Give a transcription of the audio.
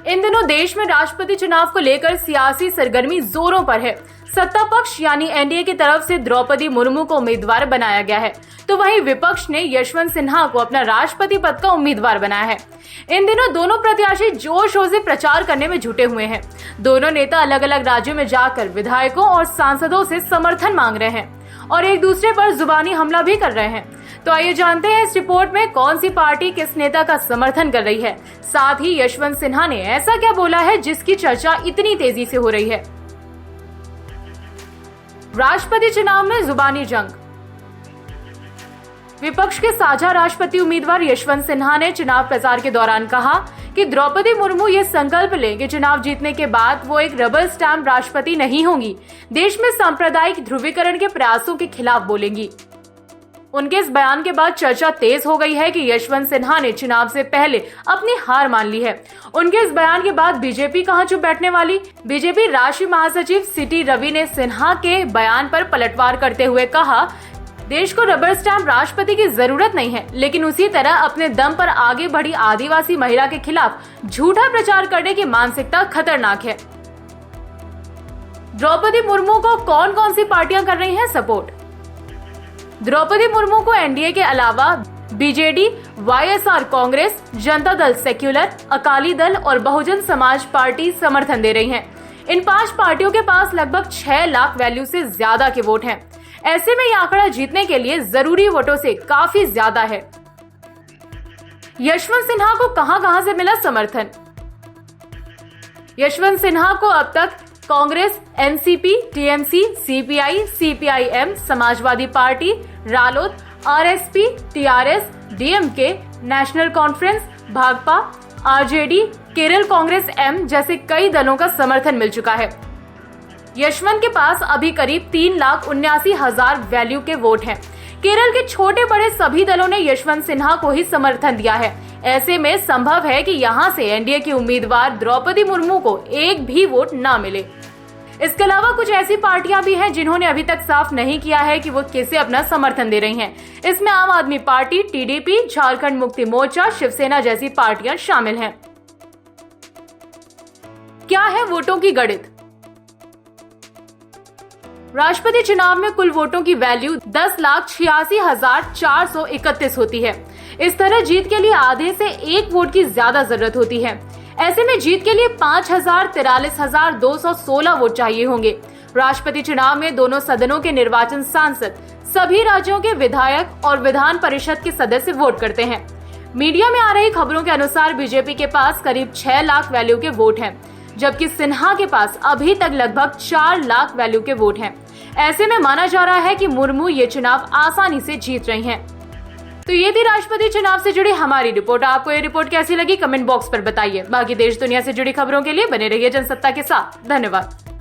इन दिनों देश में राष्ट्रपति चुनाव को लेकर सियासी सरगर्मी जोरों पर है। सत्ता पक्ष यानी एनडीए की तरफ से द्रौपदी मुर्मू को उम्मीदवार बनाया गया है, तो वहीं विपक्ष ने यशवंत सिन्हा को अपना राष्ट्रपति पद का उम्मीदवार बनाया है। इन दिनों दोनों प्रत्याशी जोर शोर से प्रचार करने में जुटे हुए हैं। दोनों नेता अलग अलग राज्यों में जाकर विधायकों और सांसदों से समर्थन मांग रहे हैं और एक दूसरे पर जुबानी हमला भी कर रहे हैं। तो आइए जानते हैं इस रिपोर्ट में कौन सी पार्टी किस नेता का समर्थन कर रही है। साथ ही यशवंत सिन्हा ने ऐसा क्या बोला है जिसकी चर्चा इतनी तेजी से हो रही है। राष्ट्रपति चुनाव में जुबानी जंग। विपक्ष के साझा राष्ट्रपति उम्मीदवार यशवंत सिन्हा ने चुनाव प्रचार के दौरान कहा कि द्रौपदी मुर्मू ये संकल्प लें कि चुनाव जीतने के बाद वो एक रबर स्टैम्प राष्ट्रपति नहीं होंगी, देश में सांप्रदायिक ध्रुवीकरण के प्रयासों के खिलाफ बोलेंगी। उनके इस बयान के बाद चर्चा तेज हो गई है कि यशवंत सिन्हा ने चुनाव से पहले अपनी हार मान ली है। उनके इस बयान के बाद बीजेपी कहां चुप बैठने वाली। बीजेपी राष्ट्रीय महासचिव सीटी रवि ने सिन्हा के बयान पर पलटवार करते हुए कहा, देश को रबर स्टैम्प राष्ट्रपति की जरूरत नहीं है, लेकिन उसी तरह अपने दम पर आगे बढ़ी आदिवासी महिला के खिलाफ झूठा प्रचार करने की मानसिकता खतरनाक है। द्रौपदी मुर्मू को कौन कौन सी पार्टियां कर रही हैं सपोर्ट। द्रौपदी मुर्मू को एनडीए के अलावा BJD, YSR Congress, Janata Dal secular, Akali Dal और बहुजन समाज पार्टी समर्थन दे रही हैं। इन 5 पार्टियों के पास लगभग 6 लाख वैल्यू से ज्यादा के वोट हैं। ऐसे में यह आंकड़ा जीतने के लिए जरूरी वोटों से काफी ज्यादा है। यशवंत सिन्हा को कहां से मिला समर्थन। यशवंत सिन्हा को अब तक Congress, NCP, TMC, CPI, CPIM, Samajwadi Party, Ralod, RSP, TRS, DMK, National Conference, Bhajpa, RJD, Kerala Congress M जैसे कई दलों का समर्थन मिल चुका है। यशवंत के पास अभी करीब 3,79,000 वैल्यू के वोट हैं। केरल के छोटे बड़े सभी दलों ने यशवंत सिन्हा को ही समर्थन दिया है। ऐसे में संभव है कि यहां से एनडीए की उम्मीदवार द्रौपदी मुर्मू को एक भी वोट न मिले। इसके अलावा कुछ ऐसी पार्टियां भी हैं जिन्होंने अभी तक साफ नहीं किया है कि वो किसे अपना समर्थन दे रही हैं। इसमें आम आदमी पार्टी, टीडीपी, झारखंड मुक्ति मोर्चा, शिवसेना जैसी पार्टियां शामिल हैं। क्या है वोटों की गणित। राष्ट्रपति चुनाव में कुल वोटों की वैल्यू 10,86,431 होती है। इस तरह जीत के लिए आधे से 1 वोट की ज्यादा जरूरत होती है। ऐसे में जीत के लिए 5,43,216 वोट चाहिए होंगे। राष्ट्रपति चुनाव में दोनों सदनों के निर्वाचन सांसद, सभी राज्यों के विधायक और विधान परिषद के सदस्य वोट करते हैं। मीडिया में आ रही खबरों के अनुसार बीजेपी के पास करीब 6 लाख वैल्यू के वोट हैं, जबकि सिन्हा के पास अभी तक लगभग 4 लाख वैल्यू के वोट हैं। ऐसे में माना जा रहा है कि मुर्मू ये चुनाव आसानी से जीत रही हैं। तो ये थी राष्ट्रपति चुनाव से जुड़ी हमारी रिपोर्ट। आपको ये रिपोर्ट कैसी लगी कमेंट बॉक्स पर बताइए। बाकी देश दुनिया से जुड़ी खबरों के लिए बने रहिए जनसत्ता के साथ। धन्यवाद।